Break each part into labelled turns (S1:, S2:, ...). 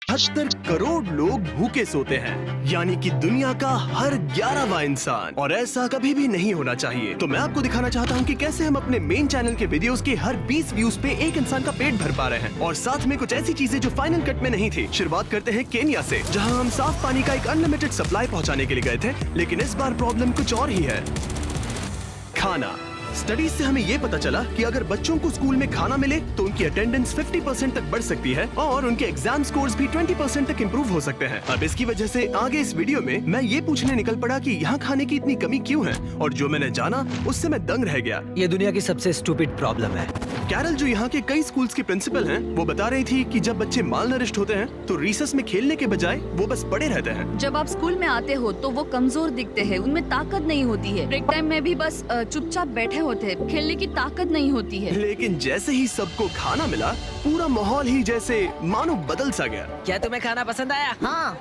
S1: 70 करोड़ लोग भूखे सोते हैं, यानी कि दुनिया का हर 11वां इंसान, और ऐसा कभी भी नहीं होना चाहिए। तो मैं आपको दिखाना चाहता हूँ कि कैसे हम अपने मेन चैनल के वीडियोस के हर 20 व्यूज पे एक इंसान का पेट भर पा रहे हैं, और साथ में कुछ ऐसी चीजें जो फाइनल कट में नहीं थी। शुरुआत करते हैं केन्या से, जहाँ हम साफ पानी का एक अनलिमिटेड सप्लाई पहुँचाने के लिए गए थे, लेकिन इस बार प्रॉब्लम कुछ और ही है, खाना। स्टडीज से हमें ये पता चला कि अगर बच्चों को स्कूल में खाना मिले तो उनकी अटेंडेंस 50% तक बढ़ सकती है और उनके एग्जाम स्कोर्स भी 20% तक इंप्रूव हो सकते हैं। अब इसकी वजह से आगे इस वीडियो में मैं ये पूछने निकल पड़ा कि यहाँ खाने की इतनी कमी क्यों है, और जो मैंने जाना उससे मैं दंग रह गया।
S2: ये दुनिया की सबसे स्टूपिड प्रॉब्लम है।
S1: कैरल, जो यहाँ के कई स्कूल्स की प्रिंसिपल हैं, वो बता रही थी कि जब बच्चे मालनरिश्ड होते हैं तो रिसेस में खेलने के बजाय वो बस पड़े रहते हैं।
S3: जब आप स्कूल में आते हो तो वो कमजोर दिखते हैं, उनमें ताकत नहीं होती है। ब्रेक टाइम में भी बस चुपचाप बैठे होते हैं, खेलने की ताकत नहीं होती है।
S1: लेकिन जैसे ही सबको खाना मिला, पूरा माहौल ही जैसे मानो बदल सा गया।
S2: क्या तुम्हें खाना पसंद आया? हाँ।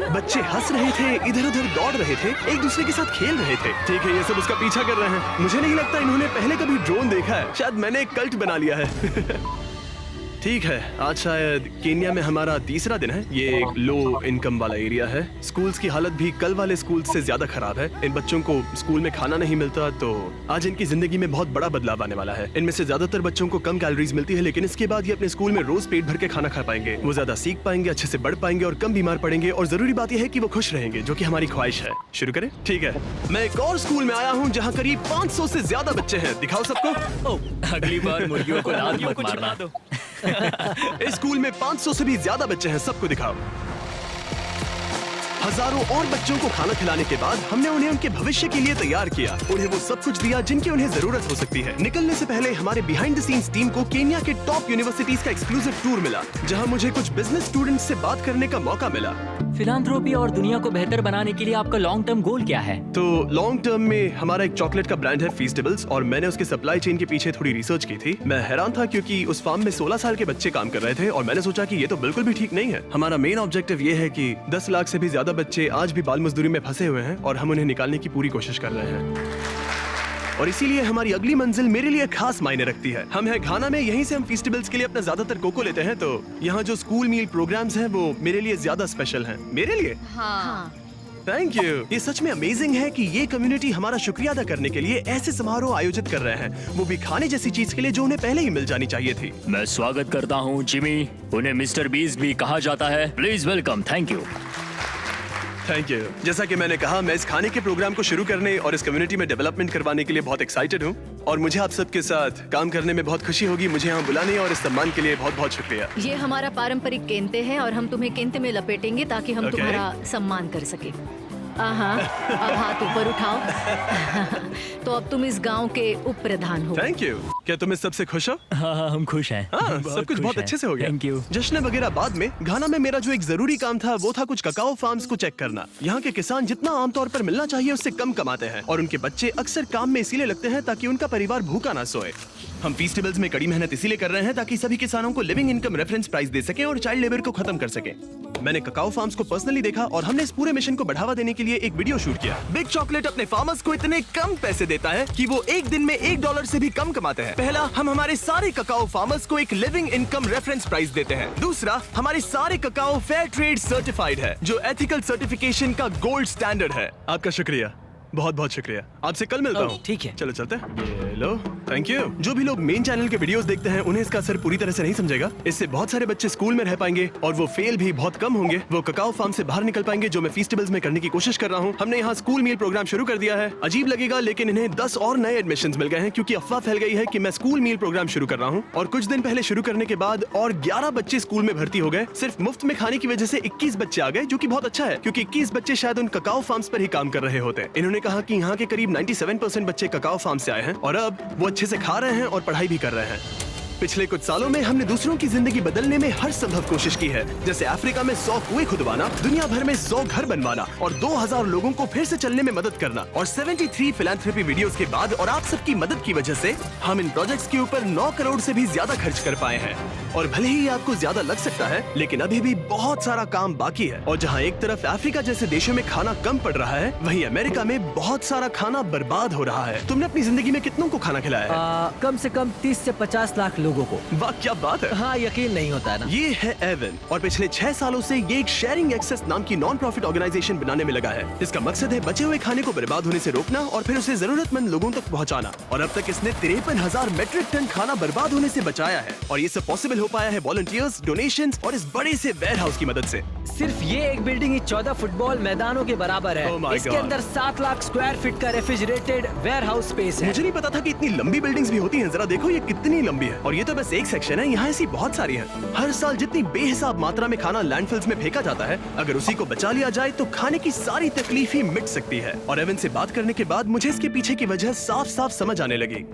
S1: बच्चे हंस रहे थे, इधर उधर दौड़ रहे थे, एक दूसरे के साथ खेल रहे थे। ठीक है, ये सब उसका पीछा कर रहे हैं। मुझे नहीं लगता इन्होंने पहले कभी ड्रोन देखा है, शायद मैंने एक कल्ट बना लिया है। ठीक है, आज शायद केन्या में हमारा तीसरा दिन है। ये एक लो इनकम वाला एरिया है। स्कूल्स की हालत भी कल वाले स्कूल से ज्यादा खराब है। इन बच्चों को स्कूल में खाना नहीं मिलता, तो आज इनकी जिंदगी में बहुत बड़ा बदलाव आने वाला है। इनमें से ज्यादातर बच्चों को कम कैलोरीज मिलती है, लेकिन इसके बाद ये अपने स्कूल में रोज पेट भर के खाना खा पाएंगे। वो ज्यादा सीख पाएंगे, अच्छे से बढ़ पाएंगे और कम बीमार पड़ेंगे, और जरूरी बात यह है कि वो खुश रहेंगे, जो कि हमारी ख्वाहिश है। शुरू करें? ठीक है, मैं एक और स्कूल में आया हूँ जहाँ करीब 500 से ज्यादा बच्चे हैं। दिखाओ सबको।
S4: अगली बार मुर्गियों को लात मत मारना।
S1: इस स्कूल में 500 से भी ज्यादा बच्चे हैं, सबको दिखाओ। हजारों और बच्चों को खाना खिलाने के बाद हमने उन्हें उनके भविष्य के लिए तैयार किया। उन्हें वो सब कुछ दिया जिनकी उन्हें जरूरत हो सकती है। निकलने से पहले हमारे बिहाइंड द सीन्स टीम को केन्या के टॉप यूनिवर्सिटीज का एक्सक्लूसिव टूर मिला, जहां मुझे कुछ बिजनेस स्टूडेंट्स से बात करने का मौका मिला।
S4: फिलांथ्रोपी और दुनिया को बेहतर बनाने के लिए आपका लॉन्ग टर्म गोल क्या है?
S1: तो लॉन्ग टर्म में हमारा एक चॉकलेट का ब्रांड है फीस्टेबल्स, और मैंने उसके सप्लाई चेन के पीछे थोड़ी रिसर्च की थी। मैं हैरान था क्योंकि उस फार्म में 16 साल के बच्चे काम कर रहे थे, और मैंने सोचा कि ये तो बिल्कुल भी ठीक नहीं है। हमारा मेन ऑब्जेक्टिव ये है कि 10 लाख से भी ज्यादा बच्चे आज भी बाल मजदूरी में फंसे हुए हैं, और हम उन्हें निकालने की पूरी कोशिश कर रहे हैं। और इसीलिए हमारी अगली मंजिल मेरे लिए खास मायने रखती है। हम है घाना में, यहीं से हम फीस्टेबल्स के लिए अपना ज्यादातर कोको लेते हैं, तो यहाँ जो स्कूल मील प्रोग्राम्स हैं वो मेरे लिए ज्यादा स्पेशल हैं। मेरे लिए?
S3: हाँ।
S1: Thank you. ये सच में अमेजिंग है कि ये कम्युनिटी हमारा शुक्रिया अदा करने के लिए ऐसे समारोह आयोजित कर रहे हैं, वो भी खाने जैसी चीज के लिए जो उन्हें पहले ही मिल जानी चाहिए थी।
S4: मैं स्वागत करता हूँ जिमी, उन्हें मिस्टर बीस्ट भी कहा जाता है। Please welcome. Thank you.
S1: Thank you. जैसा कि मैंने कहा, मैं इस खाने के प्रोग्राम को शुरू करने और इस कम्युनिटी में डेवलपमेंट करवाने के लिए बहुत एक्साइटेड हूँ, और मुझे आप सबके साथ काम करने में बहुत खुशी होगी। मुझे यहाँ बुलाने और इस सम्मान के लिए बहुत बहुत शुक्रिया।
S5: ये हमारा पारंपरिक केंते है, और हम तुम्हें केंते में लपेटेंगे ताकि हम तुम्हारा सम्मान कर सके। अब हाथ ऊपर उठाओ। तो अब तुम इस गांव के उप प्रधान हो।
S1: Thank you. क्या तुम इस सबसे खुश हो?
S4: हाँ, हम खुश हैं।
S1: हाँ, सब कुछ बहुत अच्छे से हो गया।
S4: Thank you.
S1: जश्न वगैरह बाद में। घाना में मेरा जो एक जरूरी काम था वो था कुछ ककाओ फार्म्स को चेक करना। यहाँ के किसान जितना आमतौर पर मिलना चाहिए उससे कम कमाते हैं, और उनके बच्चे अक्सर काम में इसीलिए लगते हैं ताकि उनका परिवार भूखा ना सोए। हम फीस्टेबल्स में कड़ी मेहनत इसीलिए कर रहे हैं ताकि सभी किसानों को लिविंग इनकम रेफरेंस प्राइस दे सके और चाइल्ड लेबर को खत्म कर सके। मैंने ककाओ फार्म्स को पर्सनली देखा, और हमने इस पूरे मिशन को बढ़ावा देने के लिए एक वीडियो शूट किया। बिग चॉकलेट अपने फार्मर्स को इतने कम पैसे देता है कि वो एक दिन में $1 से भी कम कमाते हैं। पहला, हम हमारे सारे ककाओ फार्मर्स को एक लिविंग इनकम रेफरेंस प्राइस देते हैं। दूसरा, हमारे सारे ककाओ फेयर ट्रेड सर्टिफाइड है, जो एथिकल सर्टिफिकेशन का गोल्ड स्टैंडर्ड है। आपका शुक्रिया, बहुत बहुत शुक्रिया। आपसे कल मिलता हूँ।
S2: ठीक है,
S1: चलो चलते हैं। ये लो, थैंक यू। जो भी लोग मेन चैनल के वीडियोस देखते हैं उन्हें इसका असर पूरी तरह से नहीं समझेगा। इससे बहुत सारे बच्चे स्कूल में रह पाएंगे, और वो फेल भी बहुत कम होंगे। वो ककाओ फार्म से बाहर निकल पाएंगे, जो मैं फीस्टेबल्स में करने की कोशिश कर रहा हूँ। हमने यहाँ स्कूल मील प्रोग्राम शुरू कर दिया है। अजीब लगेगा, लेकिन इन्हें 10 और नए एडमिशंस मिल गए हैं, क्योंकि अफवाह फैल गई है कि मैं स्कूल मील प्रोग्राम शुरू कर रहा हूँ। और कुछ दिन पहले शुरू करने के बाद और 11 बच्चे स्कूल में भर्ती हो गए। सिर्फ मुफ्त में खाने की वजह से 21 बच्चे आ गए, जो कि बहुत अच्छा है, क्योंकि 21 बच्चे शायद उन ककाओ फार्म्स पर ही काम कर रहे होते। इन्होंने कहा कि यहाँ के करीब 97% बच्चे ककाओ फार्म से आए हैं, और अब वो अच्छे से खा रहे हैं और पढ़ाई भी कर रहे हैं। पिछले कुछ सालों में हमने दूसरों की जिंदगी बदलने में हर संभव कोशिश की है, जैसे अफ्रीका में 100 कुएं खुदवाना, दुनिया भर में 100 घर बनवाना, और 2000 लोगों को फिर से चलने में मदद करना। और 73 फिलैंथ्रोपी वीडियोस के बाद और आप सबकी मदद की वजह से हम इन प्रोजेक्ट्स के ऊपर 9 करोड़ से भी ज्यादा खर्च कर पाए हैं। और भले ही आपको ज्यादा लग सकता है, लेकिन अभी भी बहुत सारा काम बाकी है। और जहाँ एक तरफ अफ्रीका जैसे देशों में खाना कम पड़ रहा है, वहीं अमेरिका में बहुत सारा खाना बर्बाद हो रहा है। तुमने अपनी जिंदगी में कितनों को खाना खिलाया है?
S2: कम से कम 30 से 50 लाख लोगों को।
S1: वाह क्या बात है।
S2: हाँ, यकीन नहीं होता है ना।
S1: ये है एवन और पिछले 6 सालों से ये एक शेयरिंग एक्सेस नाम की नॉन प्रॉफिट ऑर्गेनाइजेशन बनाने में लगा है। इसका मकसद है बचे हुए खाने को बर्बाद होने से रोकना और फिर उसे जरूरतमंद लोगों तक पहुंचाना। और अब तक इसने 53,000 मेट्रिक टन खाना बर्बाद होने से बचाया है। और ये सब पॉसिबल हो पाया है वॉलंटियर्स, डोनेशंस और इस बड़े से वेयर हाउस की मदद से।
S2: सिर्फ ये एक बिल्डिंग ही 14 फुटबॉल मैदानों के बराबर है।
S1: Oh my
S2: इसके
S1: God.
S2: अंदर 7 लाख स्क्वायर फीट का रेफ्रिजरेटेड वेयर हाउस स्पेस है।
S1: मुझे नहीं पता था कि इतनी लंबी बिल्डिंग्स भी होती हैं। जरा देखो ये कितनी लंबी है। और ये तो बस एक सेक्शन है, यहाँ ऐसी बहुत सारी हैं। हर साल जितनी बेहिसाब मात्रा में खाना लैंडफिल्स में फेंका जाता है, अगर उसी को बचा लिया जाए तो खाने की सारी तकलीफ ही मिट सकती है। और एवन से बात करने के बाद मुझे इसके पीछे की वजह साफ साफ समझ आने लगी।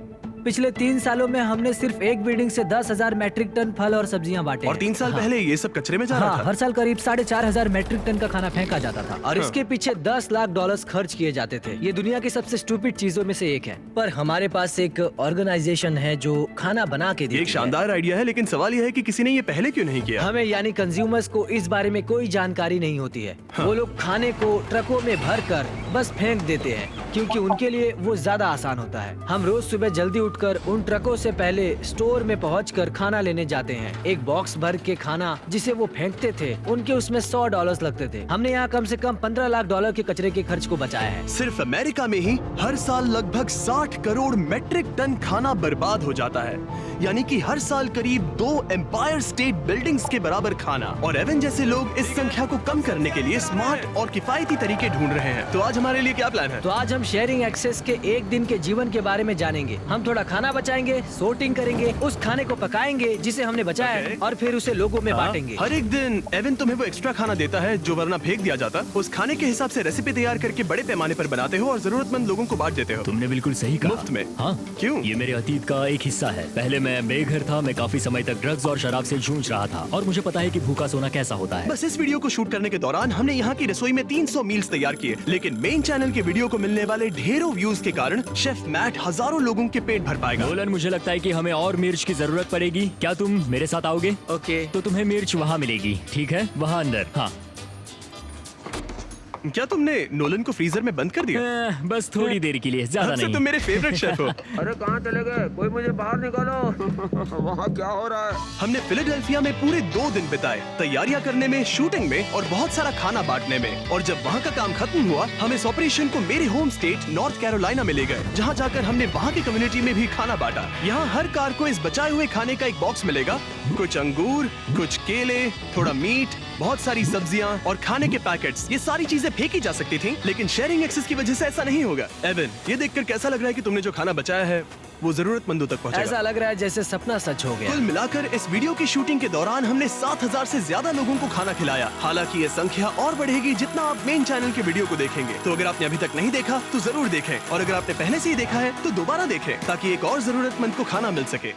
S2: पिछले 3 सालों में हमने सिर्फ एक बिल्डिंग से 10,000 मैट्रिक टन फल और सब्जियां बांटे।
S1: और 3 साल पहले ये सब कचरे में जा रहा
S2: हाँ,
S1: था।
S2: हर साल करीब 4,500 मैट्रिक टन का खाना फेंका जाता था और इसके पीछे $10 लाख खर्च किए जाते थे। ये दुनिया की सबसे स्टूपिड चीजों में से एक है। पर हमारे पास एक ऑर्गेनाइजेशन है जो खाना बना के देती
S1: ये एक शानदार आइडिया है, लेकिन सवाल यह है कि किसी ने ये पहले क्यों नहीं किया।
S2: हमें यानी कंज्यूमर्स को इस बारे में कोई जानकारी नहीं होती है। वो लोग खाने को ट्रकों में भर कर बस फेंक देते हैं क्योंकि उनके लिए वो ज्यादा आसान होता है। हम रोज सुबह जल्दी उठकर उन ट्रकों से पहले स्टोर में पहुंचकर खाना लेने जाते हैं। एक बॉक्स भर के खाना जिसे वो फेंकते थे, उनके उसमें $100 लगते थे। हमने यहाँ कम से कम $15 लाख के कचरे के खर्च को बचाया है।
S1: सिर्फ अमेरिका में ही हर साल लगभग 60 करोड़ मेट्रिक टन खाना बर्बाद हो जाता है, यानी कि हर साल करीब 2 एम्पायर स्टेट बिल्डिंग्स के बराबर खाना। और एवन जैसे लोग इस संख्या को कम करने के लिए स्मार्ट और किफायती तरीके ढूंढ रहे हैं। तो आज हमारे लिए क्या प्लान है?
S2: तो आज हम शेयरिंग एक्सेस के एक दिन के जीवन के बारे में जानेंगे। हम थोड़ा खाना बचाएंगे, सोर्टिंग करेंगे, उस खाने को पकाएंगे जिसे हमने बचाया है और फिर उसे लोगों में बांटेंगे।
S1: हर एक दिन एवन तुम्हें वो एक्स्ट्रा खाना देता है जो वरना फेंक दिया जाता। उस खाने के हिसाब से रेसिपी तैयार करके बड़े पैमाने पर बनाते हो और जरूरतमंद लोगों को बांट देते हो।
S4: तुमने बिल्कुल सही कहा।
S1: मुफ्त में?
S4: हाँ।
S1: क्यों?
S4: ये मेरे अतीत का एक हिस्सा है। पहले मैं बेघर था, मैं काफी समय तक ड्रग्स और शराब से जूझ रहा था और मुझे पता है कि भूखा सोना कैसा होता है।
S1: बस इस वीडियो को शूट करने के दौरान हमने यहाँ की रसोई में 300 मील्स तैयार किए, लेकिन मेन चैनल के वीडियो को मिलने वाले ढेरों व्यूज के कारण शेफ मैट हजारों लोगों के पेट भर पाएगा।
S4: नोलन, मुझे लगता है कि हमें और मिर्च की जरूरत पड़ेगी। क्या तुम मेरे साथ आओगे?
S2: ओके।
S4: तो तुम्हें मिर्च वहाँ मिलेगी, ठीक है? वहाँ अंदर। हाँ।
S1: क्या तुमने नोलन को फ्रीजर में बंद कर दिया?
S4: बस थोड़ी देर के लिए, ज्यादा
S1: अब से
S4: नहीं।
S1: तुम मेरे फेवरेट शेफ हो।
S2: अरे कहाँ चले गए? कोई मुझे बाहर निकालो। वहाँ क्या हो रहा है?
S1: हमने फिलाडेल्फिया में पूरे 2 दिन बिताए, तैयारियां करने में, शूटिंग में और बहुत सारा खाना बांटने में। और जब वहाँ का काम खत्म हुआ, हम इस ऑपरेशन को मेरे होम स्टेट नॉर्थ कैरोलिना में ले गए, जहाँ जाकर हमने वहाँ की कम्युनिटी में भी खाना बांटा। यहाँ हर कार को इस बचाए हुए खाने का एक बॉक्स मिलेगा। कुछ अंगूर, कुछ केले, थोड़ा मीट, बहुत सारी सब्जियां और खाने के पैकेट्स। ये सारी चीजें फेंकी जा सकती थी, लेकिन शेयरिंग एक्सेस की वजह से ऐसा नहीं होगा। एवन, ये देखकर कैसा लग रहा है कि तुमने जो खाना बचाया है वो जरूरतमंदों तक पहुंचेगा?
S2: ऐसा लग रहा है जैसे सपना सच हो गया।
S1: कुल मिलाकर इस वीडियो की शूटिंग के दौरान हमने 7,000 से ज्यादा लोगों को खाना खिलाया। हालांकि ये संख्या और बढ़ेगी जितना आप मेन चैनल के वीडियो को देखेंगे। तो अगर आपने अभी तक नहीं देखा तो जरूर देखें, और अगर आपने पहले से ही देखा है तो दोबारा देखें, ताकि एक और जरूरतमंद को खाना मिल सके।